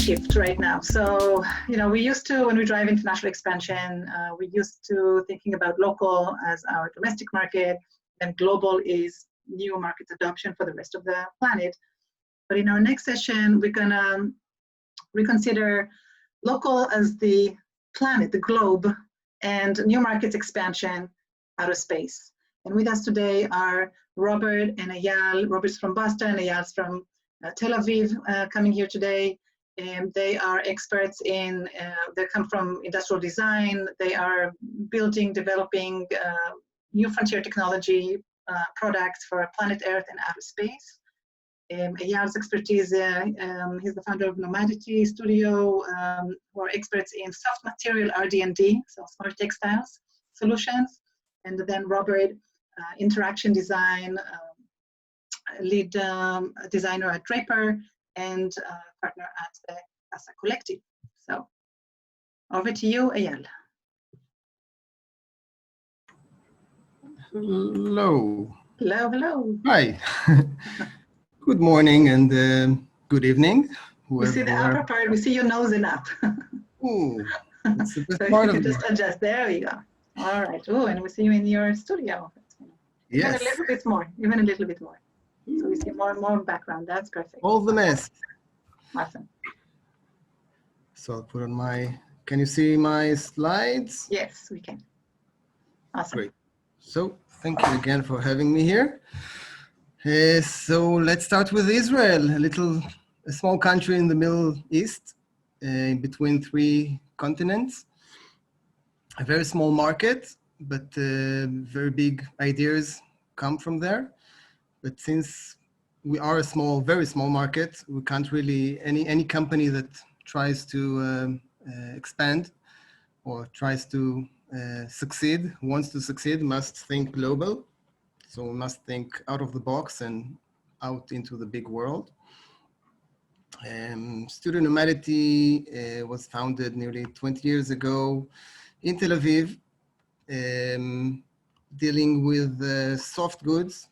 shift right now. So, we used to, when we drive international expansion, we used to thinking about local as our domestic market, and global is new market adoption for the rest of the planet. But in our next session, we're gonna reconsider local as the planet, the globe, and new markets expansion out of space. And with us today are Robert and Eyal. Robert's from Boston, Eyal's from Tel Aviv, coming here today. And they are experts in, they come from industrial design. They are building, developing new frontier technology products for planet Earth and outer space. Eyal's expertise, he's the founder of Nomadity studio, who are experts in soft material RD&D, so smart textiles solutions. And then Robert, interaction design, lead designer at Draper, and partner at the KASA collective. So over to you, Eyal. Hello. Hello, hello. Hi. Good morning and good evening. We see the upper part, we see your nose enough. Ooh, that's the best so part you can of just adjust, there we go. All right, oh, and we see you in your studio. Yes. Even a little bit more, even a little bit more. So we see more and more background, that's perfect. All the mess. Awesome. So I'll put on my, can you see my slides? Yes, we can. Awesome. Great. So thank you again for having me here. So let's start with Israel, a small country in the Middle East, between 3 continents. A very small market, but very big ideas come from there. But since we are a small, very small market, we can't really, any company that tries to expand or tries to succeed, wants to succeed, must think global. So we must think out of the box and out into the big world. Studio Nomadity was founded nearly 20 years ago in Tel Aviv, dealing with soft goods.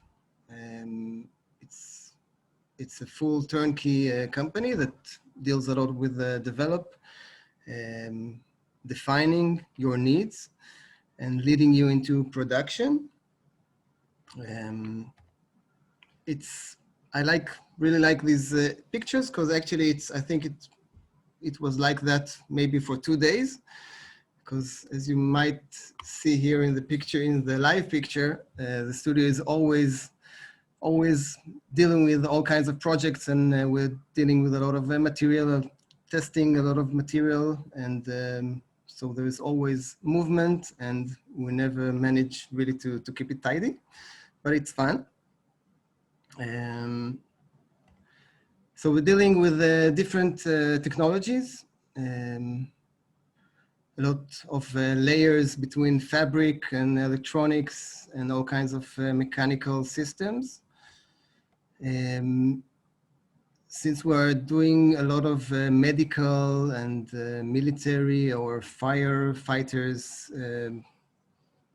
It's a full turnkey company that deals a lot with defining your needs and leading you into production. I really like these pictures because actually I think it was like that maybe for 2 days, because as you might see here in the picture, in the live picture, the studio is always dealing with all kinds of projects, and we're dealing with a lot of material, testing a lot of material, and so there is always movement, and we never manage really to keep it tidy, but it's fun. So we're dealing with different technologies, a lot of layers between fabric and electronics and all kinds of mechanical systems. Since we're doing a lot of medical and military or firefighters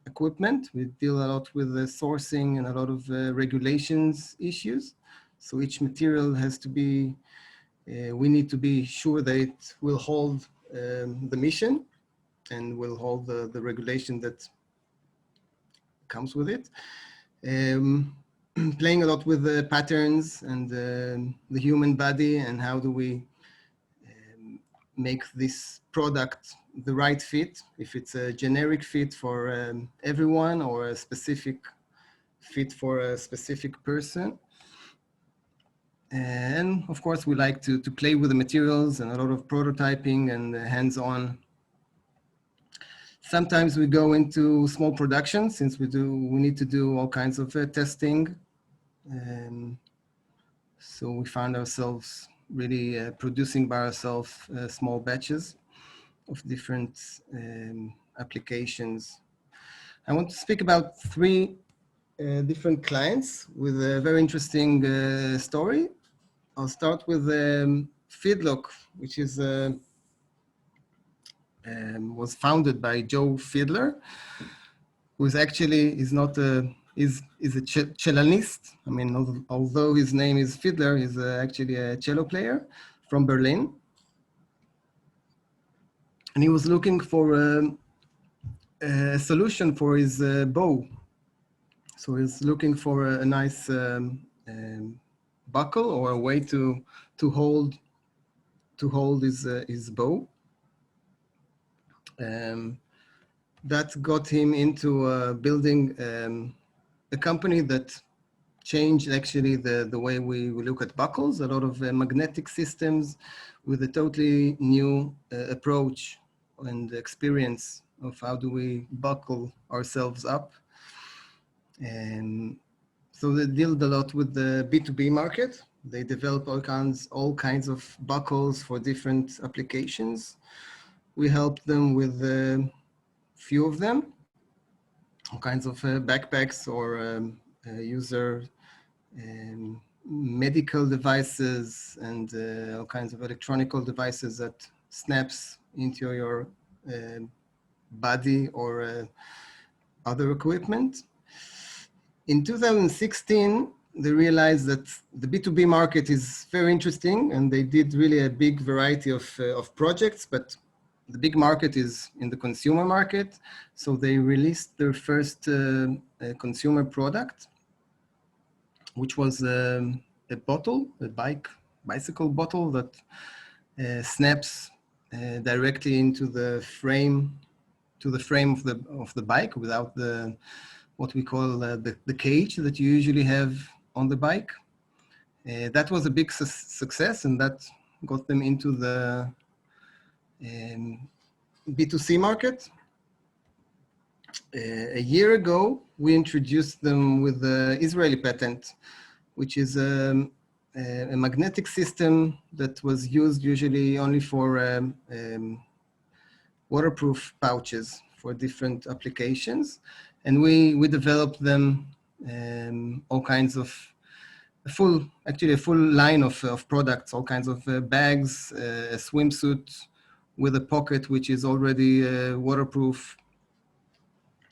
equipment, we deal a lot with the sourcing and a lot of regulations issues. So each material has to be, we need to be sure that it will hold the mission and will hold the regulation that comes with it. Playing a lot with the patterns and the human body, and how do we make this product the right fit, if it's a generic fit for everyone or a specific fit for a specific person. And of course, we like to play with the materials and a lot of prototyping and hands-on. Sometimes we go into small production, since we need to do all kinds of testing. So we found ourselves really producing by ourselves small batches of different applications. I want to speak about 3 different clients with a very interesting story. I'll start with Feedlock, which is was founded by Joe Fiedler, who is actually is a cellist. I mean, although his name is Fiedler, he's actually a cello player from Berlin. and he was looking for a solution for his bow. So he's looking for a nice buckle or a way to hold his bow. That got him into building a company that changed actually the way we look at buckles. A lot of magnetic systems with a totally new approach and experience of how do we buckle ourselves up. And so they dealt a lot with the B2B market. They developed all kinds of buckles for different applications. We helped them with a few of them, all kinds of backpacks or user medical devices and all kinds of electronical devices that snaps into your body or other equipment. In 2016, they realized that the B2B market is very interesting, and they did really a big variety of projects, but the big market is in the consumer market. So they released their first consumer product, which was a bottle, a bicycle bottle that snaps directly into the frame, of the bike without what we call the cage that you usually have on the bike. That was a big success, and that got them into the B2C market. A year ago, we introduced them with the Israeli patent, which is a magnetic system that was used usually only for waterproof pouches for different applications. And we developed them all kinds of a full line of products, all kinds of bags, a swimsuit with a pocket which is already waterproof.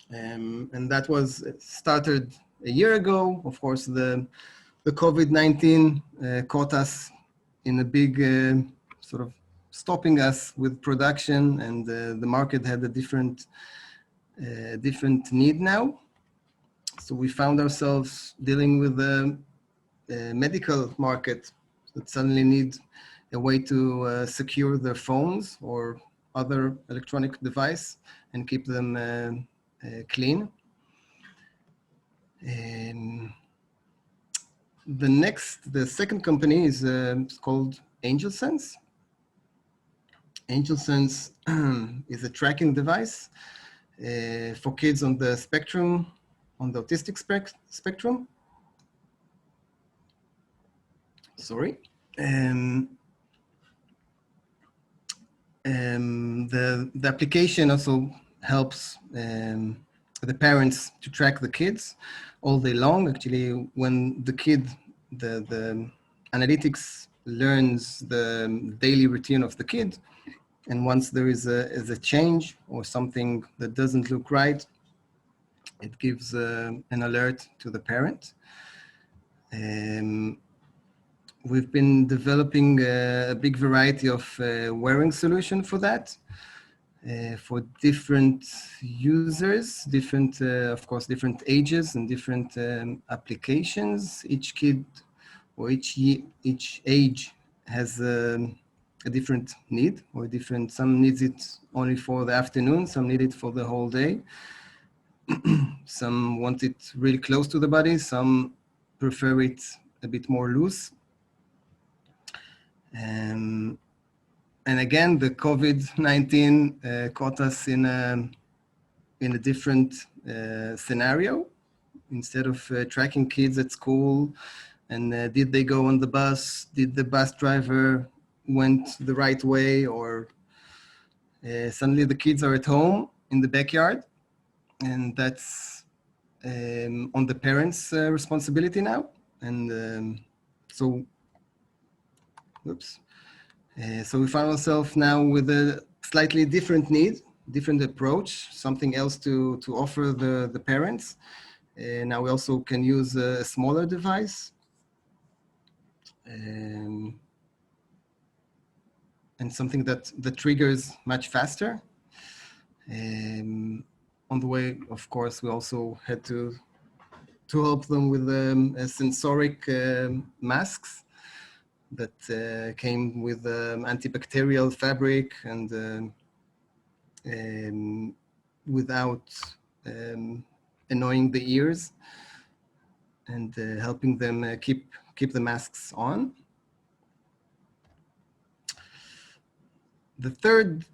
And that was started a year ago. Of course, the COVID-19 caught us in a big sort of stopping us with production, and the market had a different need now. So we found ourselves dealing with the medical market that suddenly need a way to secure their phones or other electronic device and keep them clean. The second company is called AngelSense. AngelSense is a tracking device for kids on the spectrum, on the autistic spectrum. Sorry. The application also helps the parents to track the kids all day long. Actually, when the kid, the analytics learns the daily routine of the kid, and once there is a change or something that doesn't look right, it gives an alert to the parent. We've been developing a big variety of wearing solution for that, for different users, different, of course, different ages and different applications. Each kid or each age has a different need or different, some needs it only for the afternoon, some need it for the whole day. Some want it really close to the body, some prefer it a bit more loose. And again, the COVID-19 caught us in a different scenario. Instead of tracking kids at school and did they go on the bus, did the bus driver went the right way, or suddenly the kids are at home in the backyard, and that's on the parents' responsibility now. And so we find ourselves now with a slightly different need, different approach, something else to offer the parents. Now we also can use a smaller device. and something that triggers much faster. On the way, of course, we also had to help them with sensoric masks that came with antibacterial fabric and without annoying the ears, and helping them keep the masks on. The third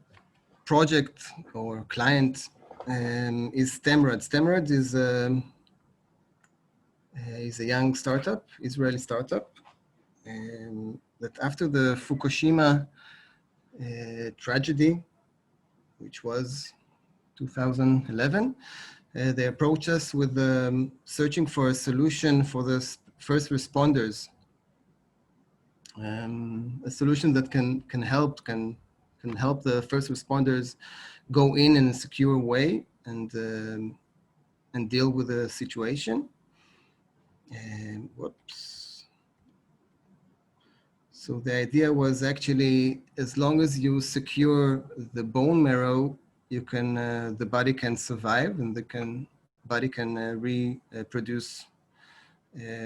project or client is STEHRAD. STEHRAD is a young startup, Israeli startup, that after the Fukushima tragedy, which was 2011, they approached us with searching for a solution for the first responders, a solution that can help the first responders go in a secure way and deal with the situation. Whoops. So the idea was actually, as long as you secure the bone marrow, you can the body can survive, and the body can reproduce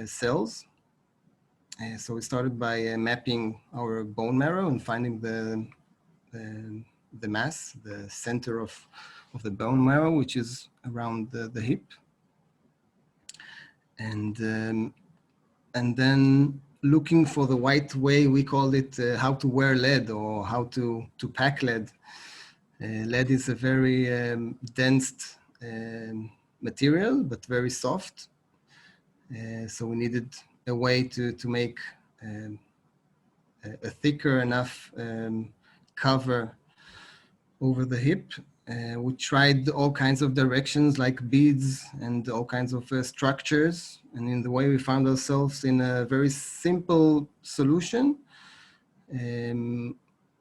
cells. So we started by mapping our bone marrow and finding the mass, the center of the bone marrow, which is around the hip, and then looking for the right way. We called it how to wear lead, or how to pack lead. Lead is a very dense material, but very soft. So we needed a way to make a thicker enough cover over the hip. We tried all kinds of directions, like beads and all kinds of structures. And in the way, we found ourselves in a very simple solution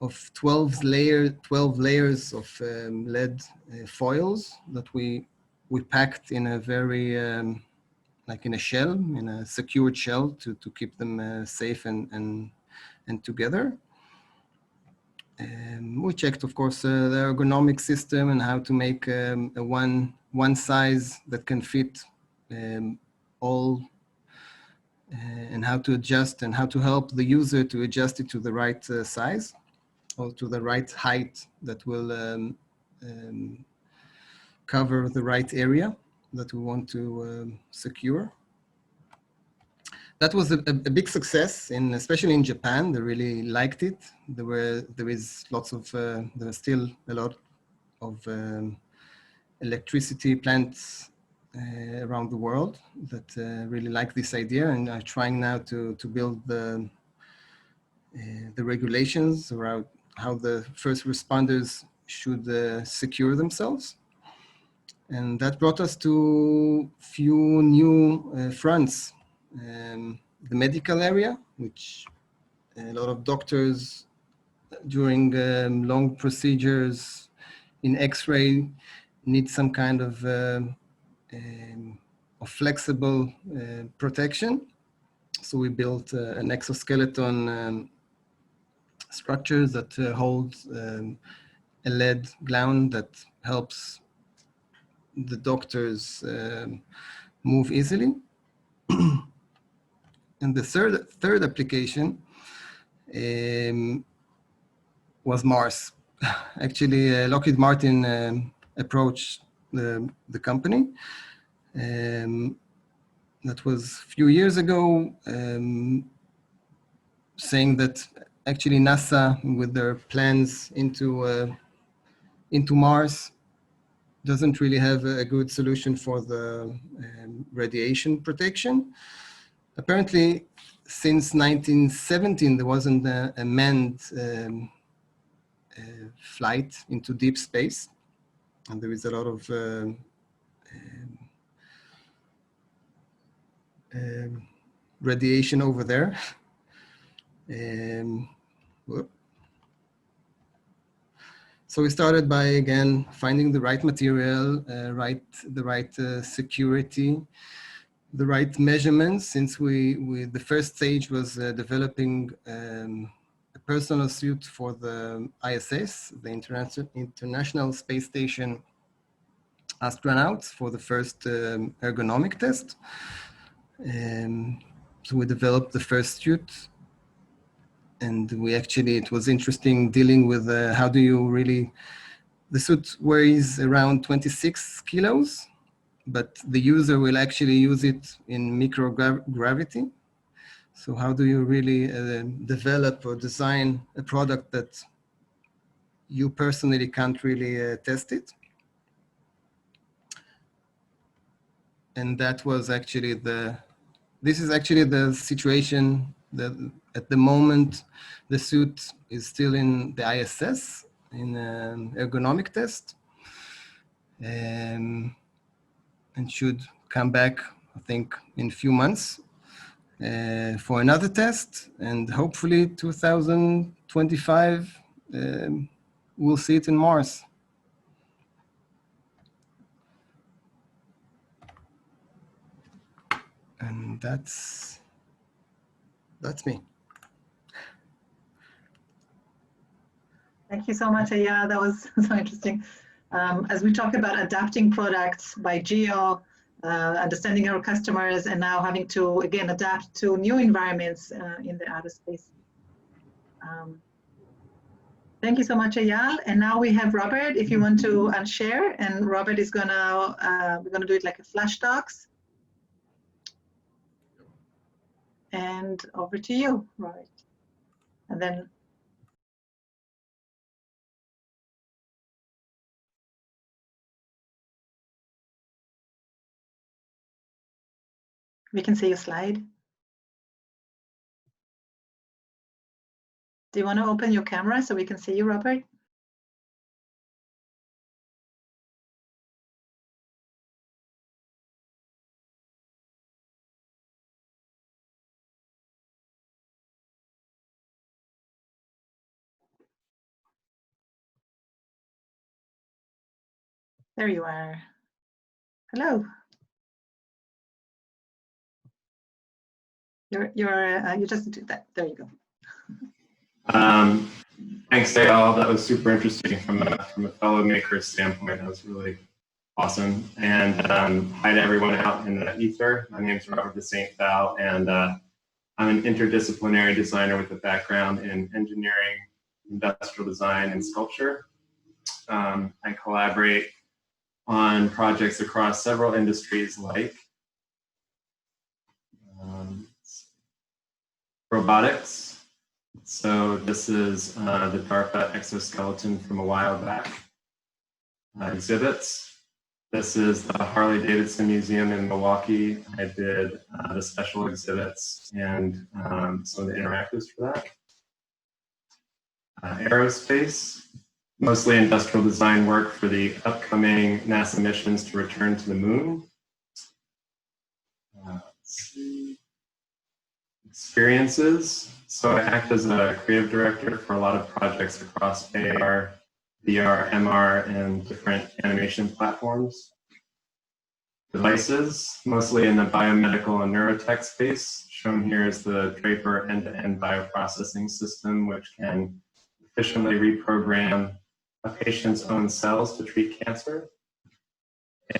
of 12 layers of lead foils that we packed in a very, like in a shell, in a secured shell to keep them safe and together. We checked, of course, the ergonomic system and how to make a one size that can fit all, and how to adjust and how to help the user to adjust it to the right size, or to the right height that will cover the right area that we want to secure. That was a big success, especially in Japan. They really liked it. There is lots of, there are still a lot of electricity plants around the world that really like this idea and are trying now to build the regulations around how the first responders should secure themselves. And that brought us to few new fronts. The medical area, which a lot of doctors during long procedures in X-ray need some kind of flexible protection. So we built an exoskeleton structure that holds a lead gland that helps the doctors move easily. And the third application was Mars. Actually, Lockheed Martin approached the company. That was a few years ago, saying that actually NASA, with their plans into Mars, doesn't really have a good solution for the radiation protection. Apparently, since 1917, there wasn't a manned flight into deep space, and there is a lot of radiation over there. So we started by, again, finding the right material, the right security, the right measurements, since the first stage was developing a personal suit for the ISS, the International Space Station astronauts, for the first ergonomic test. So we developed the first suit, and it was interesting dealing with how do you really, the suit weighs around 26 kilos, but the user will actually use it in microgravity. So how do you really develop or design a product that you personally can't really test it? And that was actually this is actually the situation that at the moment the suit is still in the ISS in an ergonomic test, and should come back, I think, in a few months for another test, and hopefully 2025 we'll see it in Mars. And that's me. Thank you so much, Eyal. That was so interesting. As we talk about adapting products by geo, understanding our customers, and now having to, again, adapt to new environments in the outer space. Thank you so much, Eyal. And now we have Robert, if you want to unshare, and Robert is gonna, we're gonna do it like a flash talks. And over to you, Robert. And then we can see your slide. Do you want to open your camera so we can see you, Robert? There you are. Hello. You just did that. There you go. Thanks, Eyal. That was super interesting from a fellow maker's standpoint. That was really awesome. And hi to everyone out in the ether. My name is Robert de St. Phalle, and I'm an interdisciplinary designer with a background in engineering, industrial design, and sculpture. I collaborate on projects across several industries like robotics. So this is the DARPA exoskeleton from a while back. Exhibits. This is the Harley-Davidson Museum in Milwaukee. I did the special exhibits and some of the interactives for that. Aerospace, mostly industrial design work for the upcoming NASA missions to return to the moon. Let's see. Experiences. So I act as a creative director for a lot of projects across AR, VR, MR, and different animation platforms. Devices, mostly in the biomedical and neurotech space. Shown here is the Draper end-to-end bioprocessing system, which can efficiently reprogram a patient's own cells to treat cancer.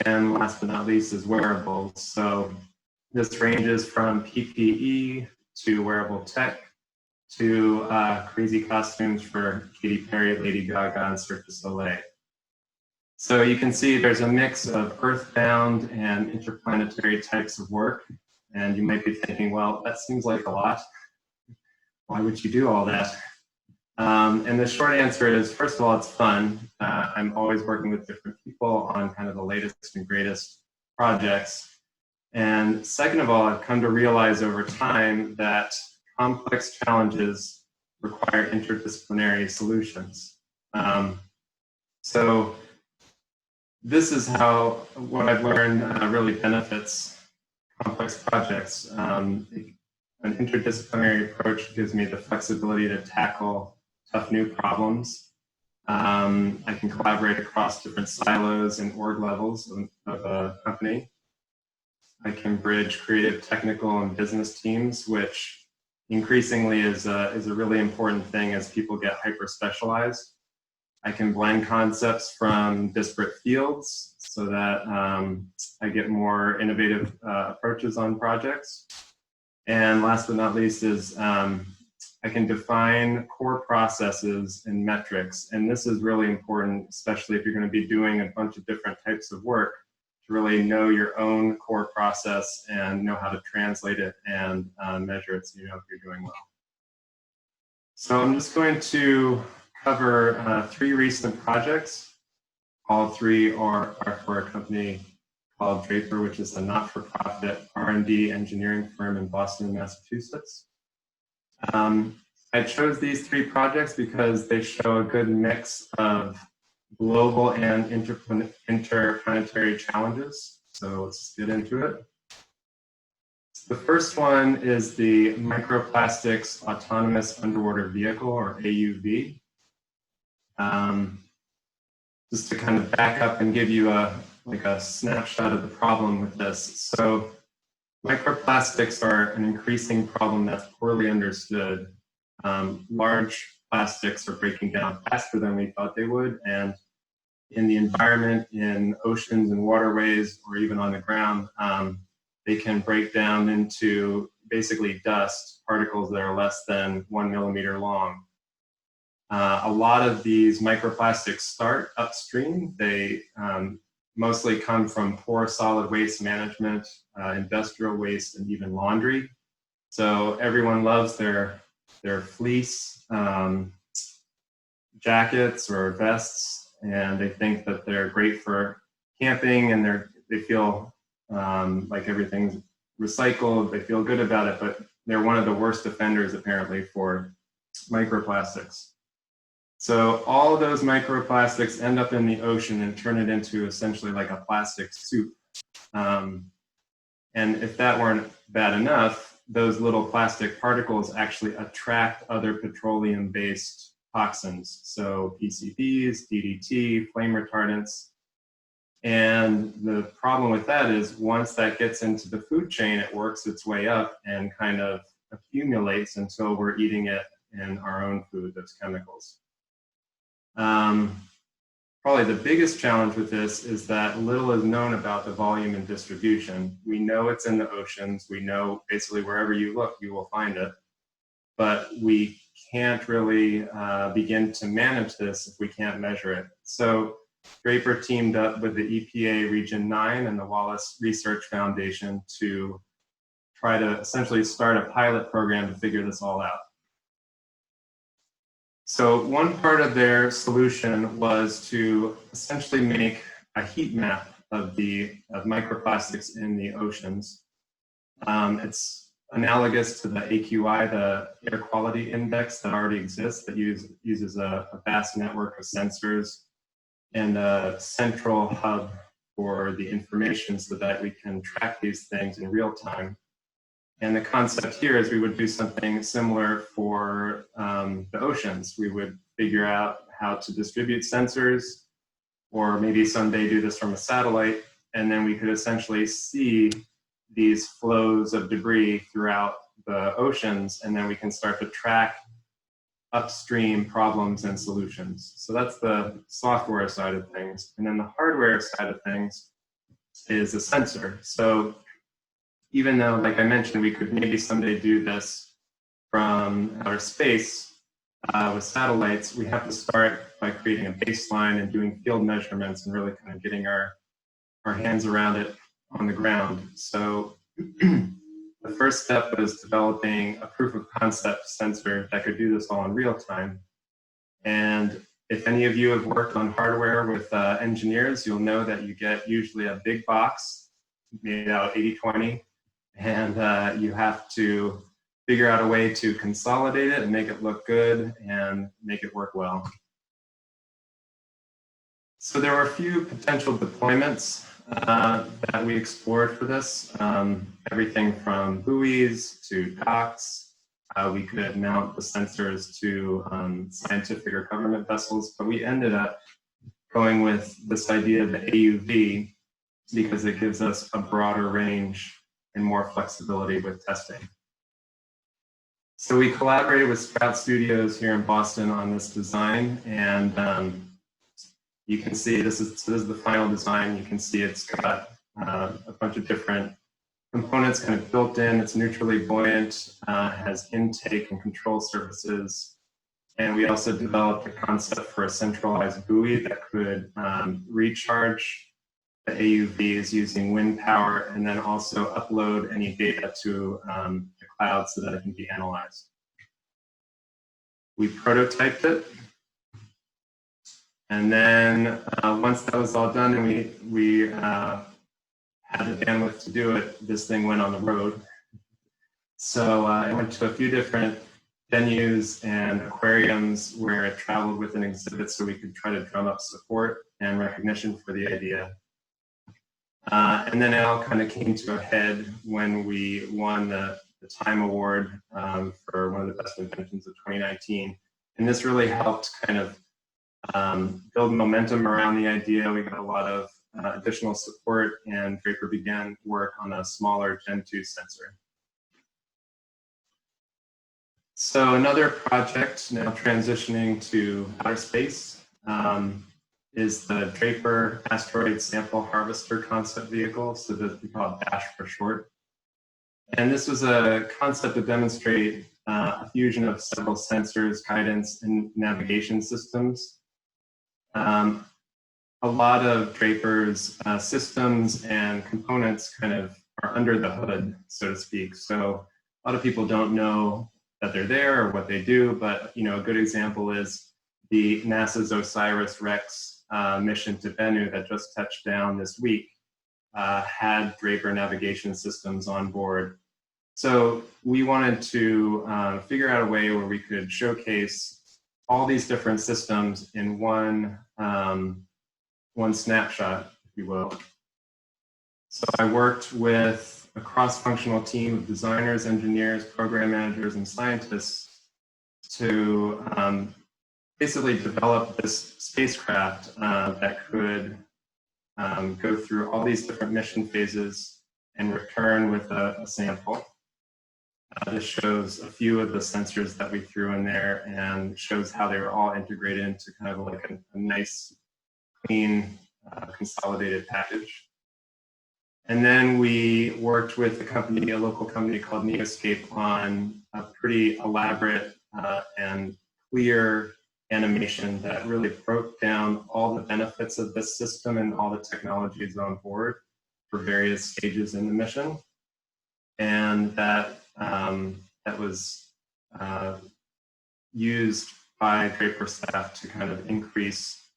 And last but not least is wearables. So this ranges from PPE to wearable tech to crazy costumes for Katy Perry, Lady Gaga, and Cirque du Soleil. So you can see there's a mix of earthbound and interplanetary types of work. And you might be thinking, well, that seems like a lot. Why would you do all that? And the short answer is, first of all, it's fun. I'm always working with different people on kind of the latest and greatest projects. And second of all, I've come to realize over time that complex challenges require interdisciplinary solutions. So this is how what I've learned really benefits complex projects. An interdisciplinary approach gives me the flexibility to tackle tough new problems. I can collaborate across different silos and org levels of a company. I can bridge creative, technical, and business teams, which increasingly is a really important thing as people get hyper-specialized. I can blend concepts from disparate fields so that I get more innovative approaches on projects. And last but not least is I can define core processes and metrics. And this is really important, especially if you're going to be doing a bunch of different types of work, to really know your own core process and know how to translate it and measure it so you know if you're doing well. So I'm just going to cover 3 recent projects. All 3 are for a company called Draper, which is a not-for-profit R&D engineering firm in Boston, Massachusetts. I chose these 3 projects because they show a good mix of global and interplanetary challenges. So let's get into it. The first one is the Microplastics Autonomous Underwater Vehicle, or AUV. Just to kind of back up and give you a snapshot of the problem with this. So microplastics are an increasing problem that's poorly understood. Large plastics are breaking down faster than we thought they would, and in the environment, in oceans and waterways, or even on the ground, they can break down into basically dust, particles that are less than 1 millimeter long. A lot of these microplastics start upstream. They mostly come from poor solid waste management, industrial waste, and even laundry. So everyone loves their fleece jackets or vests, and they think that they're great for camping, and they feel like everything's recycled. They feel good about it, but they're one of the worst offenders apparently for microplastics. So all of those microplastics end up in the ocean and turn it into essentially like a plastic soup. And if that weren't bad enough, those little plastic particles actually attract other petroleum-based toxins. So PCBs, DDT, flame retardants. And the problem with that is once that gets into the food chain, it works its way up and kind of accumulates until we're eating it in our own food, those chemicals. Probably the biggest challenge with this is that little is known about the volume and distribution. We know it's in the oceans. We know basically wherever you look, you will find it. But we can't really begin to manage this if we can't measure it. So Draper teamed up with the EPA Region 9 and the Wallace Research Foundation to try to essentially start a pilot program to figure this all out. So one part of their solution was to essentially make a heat map of microplastics in the oceans. It's analogous to the AQI, the air quality index that already exists, that uses a vast network of sensors and a central hub for the information so that we can track these things in real time. And the concept here is we would do something similar for the oceans. We would figure out how to distribute sensors, or maybe someday do this from a satellite, and then we could essentially see these flows of debris throughout the oceans, and then we can start to track upstream problems and solutions. So that's the software side of things. And then the hardware side of things is a sensor. So even though, like I mentioned, we could maybe someday do this from outer space with satellites, we have to start by creating a baseline and doing field measurements and really kind of getting our hands around it on the ground. So the first step was developing a proof of concept sensor that could do this all in real time. And if any of you have worked on hardware with engineers, you'll know that you get usually a big box made out 80/20. And you have to figure out a way to consolidate it and make it look good and make it work well. So there were a few potential deployments that we explored for this. Everything from buoys to docks. We could mount the sensors to scientific or government vessels, but we ended up going with this idea of the AUV because it gives us a broader range and more flexibility with testing. So we collaborated with Sprout Studios here in Boston on this design, and you can see this is the final design. You can see it's got a bunch of different components kind of built in. It's neutrally buoyant, has intake and control surfaces, and we also developed a concept for a centralized buoy that could recharge the AUVs using wind power, and then also upload any data to the cloud so that it can be analyzed. We prototyped it, and then once that was all done and we had the bandwidth to do it, this thing went on the road. So I went to a few different venues and aquariums where it traveled with an exhibit so we could try to drum up support and recognition for the idea. And then it all kind of came to a head when we won the Time Award for one of the best inventions of 2019. And this really helped kind of build momentum around the idea. We got a lot of additional support, and Draper began work on a smaller Gen 2 sensor. So another project now transitioning to outer space is the Draper Asteroid Sample Harvester Concept Vehicle, so that we call it DASH for short. And this was a concept to demonstrate a fusion of several sensors, guidance, and navigation systems. A lot of Draper's systems and components kind of are under the hood, so to speak. So a lot of people don't know that they're there or what they do, but a good example is the NASA's OSIRIS-REx mission to Bennu that just touched down this week had Draper navigation systems on board. So we wanted to figure out a way where we could showcase all these different systems in one snapshot, if you will. So I worked with a cross-functional team of designers, engineers, program managers, and scientists to basically develop this spacecraft that could go through all these different mission phases and return with a sample. This shows a few of the sensors that we threw in there and shows how they were all integrated into kind of like a nice, clean, consolidated package. And then we worked with a local company called Neoscape on a pretty elaborate and clear animation that really broke down all the benefits of this system and all the technologies on board for various stages in the mission. And that was used by Draper staff to kind of increase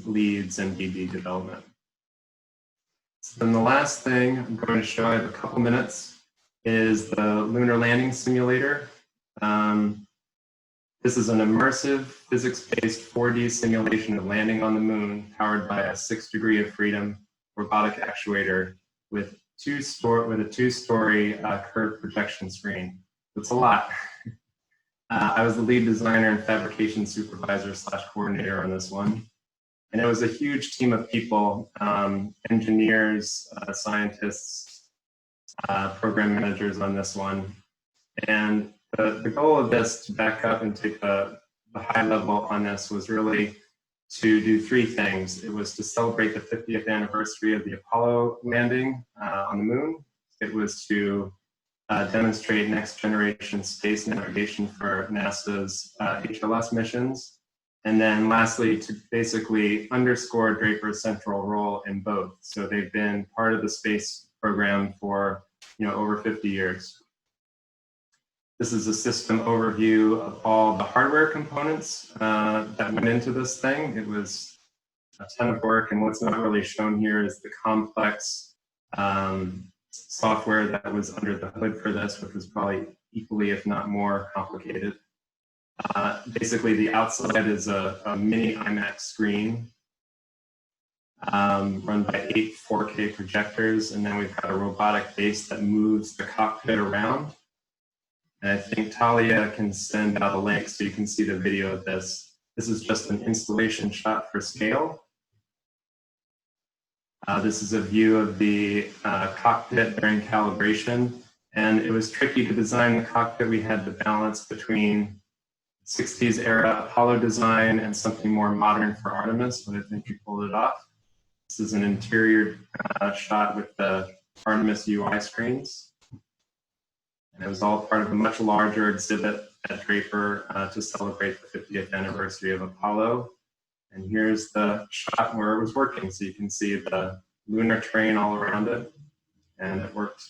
leads and BD development. So then the last thing I'm going to show, I have a couple minutes, is the lunar landing simulator. This is an immersive, physics-based 4D simulation of landing on the moon powered by a 6 degree of freedom robotic actuator with a two-story curved projection screen. It's a lot. I was the lead designer and fabrication supervisor / coordinator on this one. And it was a huge team of people, engineers, scientists, program managers on this one. And the goal of this, to back up and take the high level on this, was really to do three things. It was to celebrate the 50th anniversary of the Apollo landing on the moon. It was to demonstrate next generation space navigation for NASA's HLS missions. And then lastly, to basically underscore Draper's central role in both. So they've been part of the space program for over 50 years. This is a system overview of all the hardware components that went into this thing. It was a ton of work, and what's not really shown here is the complex software that was under the hood for this, which was probably equally, if not more, complicated. Basically, the outside is a mini IMAX screen run by 8 4K projectors, and then we've got a robotic base that moves the cockpit around. And I think Talia can send out a link so you can see the video of this. This is just an installation shot for scale. This is a view of the cockpit during calibration. And it was tricky to design the cockpit. We had to balance between 60s era Apollo design and something more modern for Artemis, but I think we pulled it off. This is an interior shot with the Artemis UI screens. And it was all part of a much larger exhibit at Draper to celebrate the 50th anniversary of Apollo. And here's the shot where it was working. So you can see the lunar terrain all around it. And it worked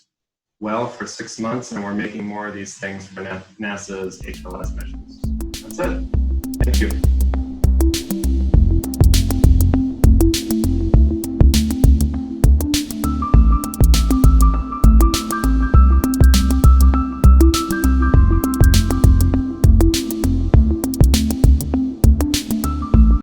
well for 6 months, and we're making more of these things for NASA's HLS missions. That's it.